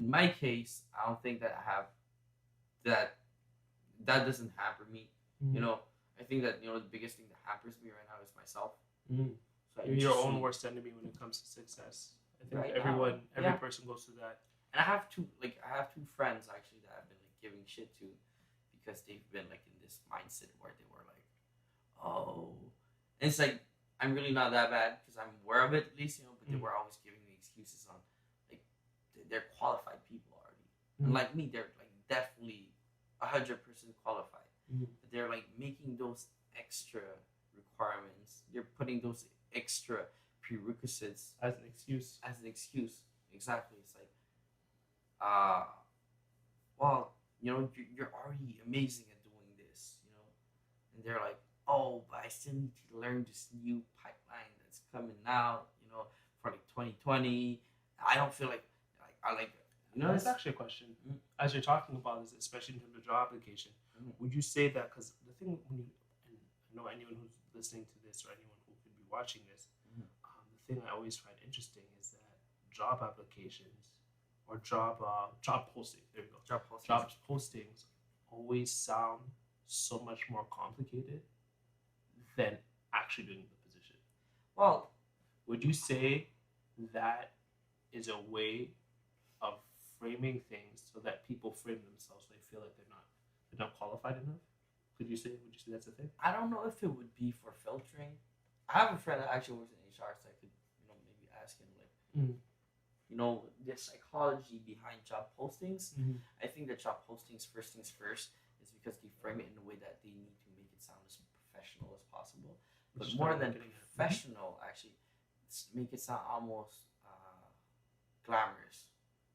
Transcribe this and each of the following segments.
in my case, I don't think that I have that. That doesn't hamper me. You know, I think that the biggest thing that hampers me right now is myself. So You're your own worst enemy when it comes to success. I think every person goes through that. And I have two friends actually that I've been like giving shit to because they've been like in this mindset where they were like, oh, and it's like I'm really not that bad because I'm aware of it at least, but they were always giving me excuses on like they're qualified people already, and like me, they're like definitely 100% qualified. But they're like making those extra requirements. They're putting those extra prerequisites as an excuse. Exactly. It's like, uh, well, you're already amazing at doing this, and they're like, oh, but I still need to learn this new pipeline that's coming out, for like 2020. I don't feel like I like. That's actually a question. As you're talking about this, especially in terms of job application, would you say that, because the thing when you, and I know anyone who's listening to this or anyone who could be watching this, the thing I always find interesting is that job applications or job postings, there we go, job postings always sound so much more complicated than actually doing the position. Well, would you say that is a way of framing things so that people frame themselves so they feel like they're not qualified enough? Would you say that's a thing? I don't know if it would be for filtering. I have a friend that actually works in HR, so I could maybe ask him like the psychology behind job postings. I think that job postings, first things first, is because they frame it in a way that they need to make it sound as professional as possible. But more than professional, actually, make it sound almost glamorous.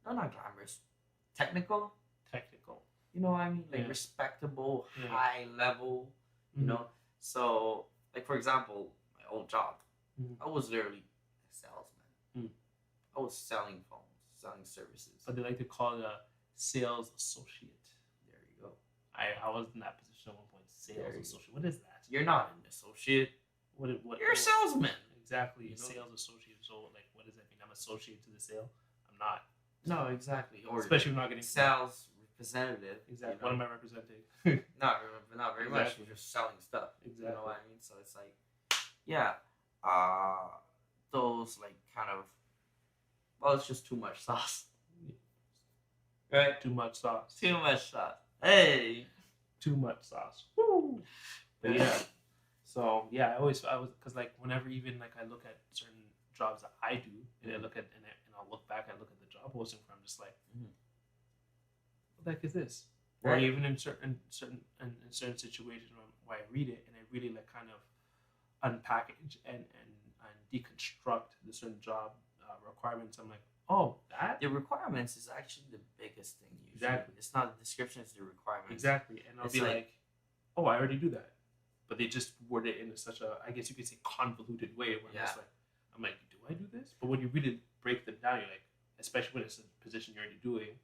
No, not glamorous. Technical. You know what I mean? Like respectable, high level. So like for example, my old job, I was literally a salesman. I was selling phones, selling services. But they like to call it a sales associate. There you go. I was in that position at one point. Sales associate. What is that? You're not an associate. What? You're a salesman. Exactly. Sales associate. So like, what does that mean? I'm associate to the sale. I'm not. No, exactly. Or especially when I'm not getting sales representative. Exactly. What am I representing? not very much. You're just selling stuff. Exactly. You know what I mean? So it's like, yeah, those like kind of, well, it's just too much sauce. Right? Too much sauce. Too much sauce. Hey. Too much sauce. Woo. But yeah. So yeah, I was because like whenever even like I look at certain jobs that I do and I look at and I'll look back, I look at the job posting for, I'm just like, what the heck is this? Right. Or even in certain situations where I read it and I really like kind of unpackage and deconstruct the certain job requirements. I'm like, oh, that the requirements is actually the biggest thing. Usually. Exactly. It's not the description; it's the requirements. Exactly, and I'll be like, oh, I already do that, but they just word it in such a, I guess you could say, convoluted way. Where I'm like, do I do this? But when you really break them down, you're like, especially when it's a position you're already doing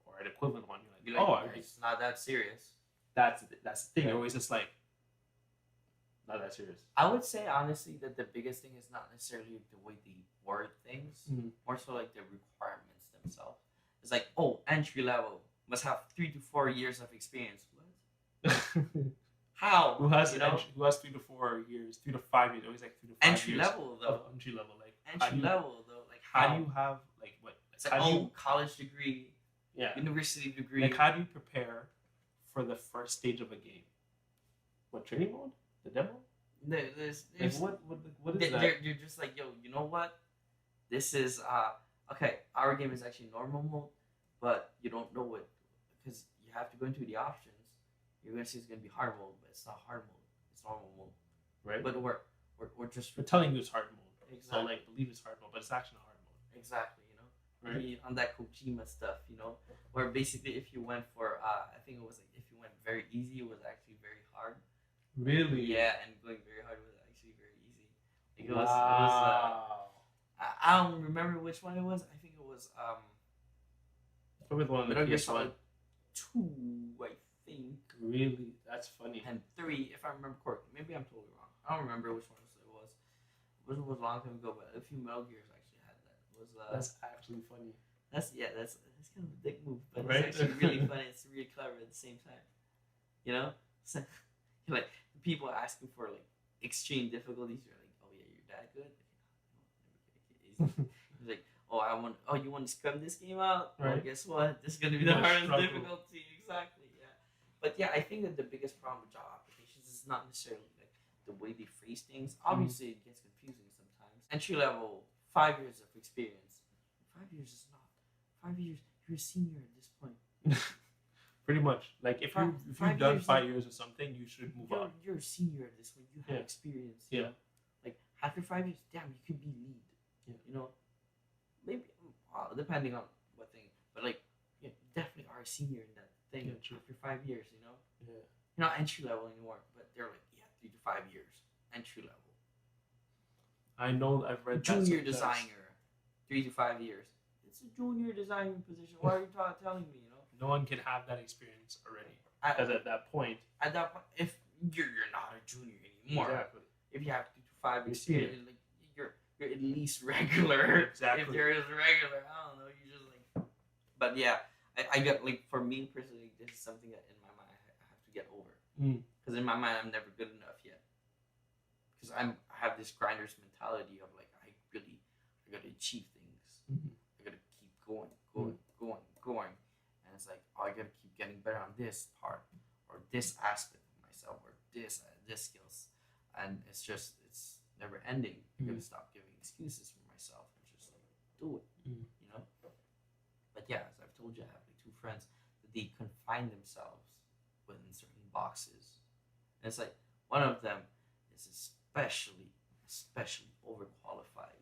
or an equivalent one, you're like, oh, it's not that serious. That's the thing. You're always just like, not that serious. I would say honestly that the biggest thing is not necessarily the way they word things, more so like the requirements themselves. It's like, oh, entry level must have 3 to 4 years of experience. What? How? Who has 3 to 4 years, 3 to 5 years? Always like 3 to 5 entry years. Level though. Entry level, like entry level though. Like how do you have like what? It's like college degree, university degree. Like how do you prepare for the first stage of a game? What, training mode? The demo? There's like what is that? You're just like, yo, you know what? This is okay. Our game is actually normal mode, but you don't know it because you have to go into the options. You're gonna see it's gonna be hard mode, but it's not hard mode. It's normal mode, right? But we're telling you it's hard mode. Exactly. So like believe it's hard mode, but it's actually not hard mode. Exactly. Right. On that Kojima stuff, where basically if you went for I think it was like if you went very easy, it was actually very hard. Really? Yeah, and going very hard was actually very easy. Like it was I don't remember which one it was. I think it was probably the one that PS one. 2, I think. Really? That's funny. And 3, if I remember correctly. Maybe I'm totally wrong. I don't remember which one it was. It was a long time ago, but a few Metal Gears actually had that. It was that's actually funny. that's kind of a dick move, but Right? it's actually really funny. It's really clever at the same time. You know, so, like people asking for like extreme difficulties. You're like, oh yeah, you're that good. He's like, oh I want, oh you want to scrub this game out? Well, Right. guess what? This is gonna be You're the gonna hardest struggle. difficulty. Exactly. Yeah. But yeah, I think that the biggest problem with job applications is not necessarily like the way they phrase things. Obviously, it gets confusing sometimes. Entry level, 5 years of experience. 5 years is not 5 years. You're a senior at this point. Pretty much. Like if Five- you've 5 done years 5 years of something, you should move on. You're a senior at this point. You have Yeah. experience. Yeah. Know? Like after 5 years, damn, you could be lead. Yeah. You know, maybe depending on what thing, but like you definitely are a senior in that thing. Yeah, true. After 5 years, you know, Yeah. you're not entry level anymore, but they're like 3 to 5 years entry level. I know I've read Junior that sometimes. designer, 3 to 5 years. It's a junior designing position. Why are you telling me? You know, No one can have that experience already. at, Because at that point, at that point, if you're not a junior anymore, exactly. if you have 3 to 5 You're experience, senior. like you're at least regular. Exactly. If there is regular, I don't know. You just like, but yeah, I get like for me personally, this is something that in my mind I have to get over. Because in my mind, I'm never good enough yet. Because I have this grinder's mentality of like I gotta achieve things. I gotta keep going, and it's like, oh, I gotta keep getting better on this part or this aspect of myself or this skills, and it's never ending. I gotta stop giving excuses for myself and just like do it, you know. But yeah, as I've told you, I have like 2 friends that they confine themselves within certain boxes, and it's like one of them is especially overqualified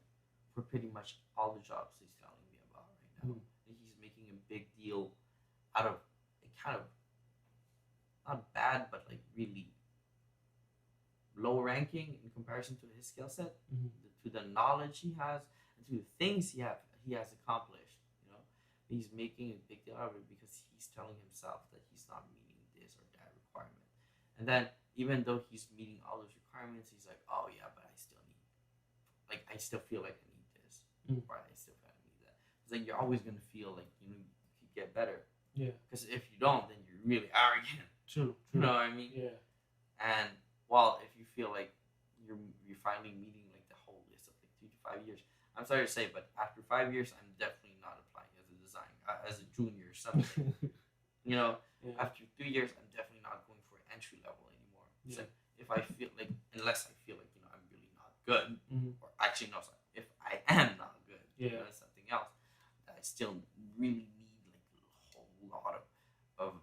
for pretty much all the jobs he's telling me about right now. And he's making a big deal out of it, kind of not bad, but like really low ranking in comparison to his skill set, to the knowledge he has, and to the things he has accomplished. You know, he's making a big deal out of it because he's telling himself that he's not meeting this or that requirement, and then even though he's meeting all those requirements, he's like, oh yeah, but I still feel like I need this, or I still feel I need that. It's like you're always gonna feel like you could get better. Yeah. Because if you don't, then you're really arrogant. True. You know what I mean? Yeah. And well, if you feel like you're finally meeting like the whole list of like 3 to 5 years, I'm sorry to say, but after 5 years, I'm definitely not applying as a design as a junior or something. You know, after 3 years, I'm definitely not going for entry level anymore. So if I feel like, unless I feel like I'm really not good, or actually no, sorry, if I am not good, that's something else. That I still really need like a whole lot of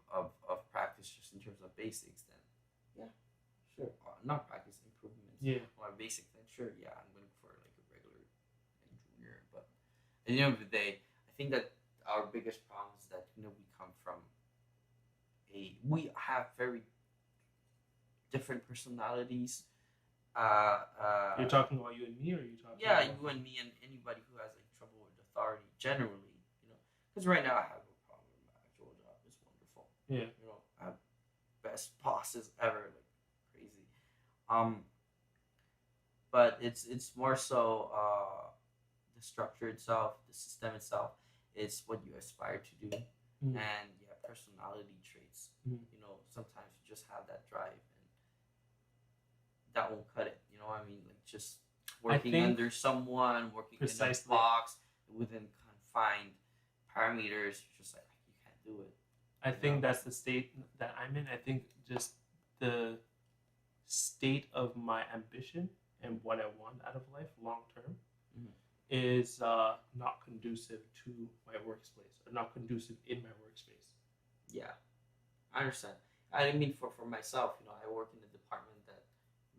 practice just in terms of basics. Then yeah, sure, not practice improvements. Or basic. Then sure, yeah, I'm going for like a regular and junior. But at the end of the day, I think that our biggest problem is that we come from we have very different personalities. You're talking about you and me, or are you talking? Yeah, about you and me and anybody who has like trouble with authority generally, because right now I have no problem with my actual job. It's wonderful. Yeah. I have best bosses ever, like crazy. But it's more so the structure itself, the system itself. It's what you aspire to do, and personality traits. Sometimes you just have that drive, and that won't cut it. You know what I mean? Like just working under someone, working in a box within confined parameters. You're just like you can't do it. I think that's the state that I'm in. I think just the state of my ambition and what I want out of life long term is not conducive to my workspace, or not conducive in my workspace. Yeah, I understand. I mean, for myself, I work in a department that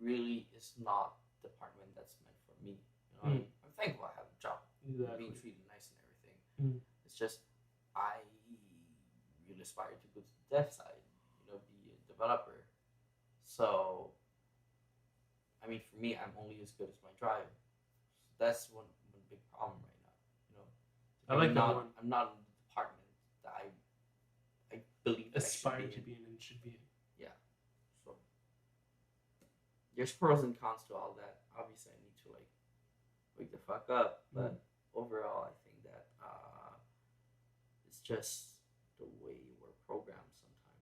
really is not the department that's meant for me. I'm thankful I have a job, being treated nice and everything. It's just I really aspire to go to the dev side, be a developer. So, I mean, for me, I'm only as good as my drive. So that's one big problem right now. I like that one. I'm not in the department that I believe aspire to be in and should be in. Yeah. So there's pros and cons to all that. Obviously, I need to wake the fuck up. But overall, I think that just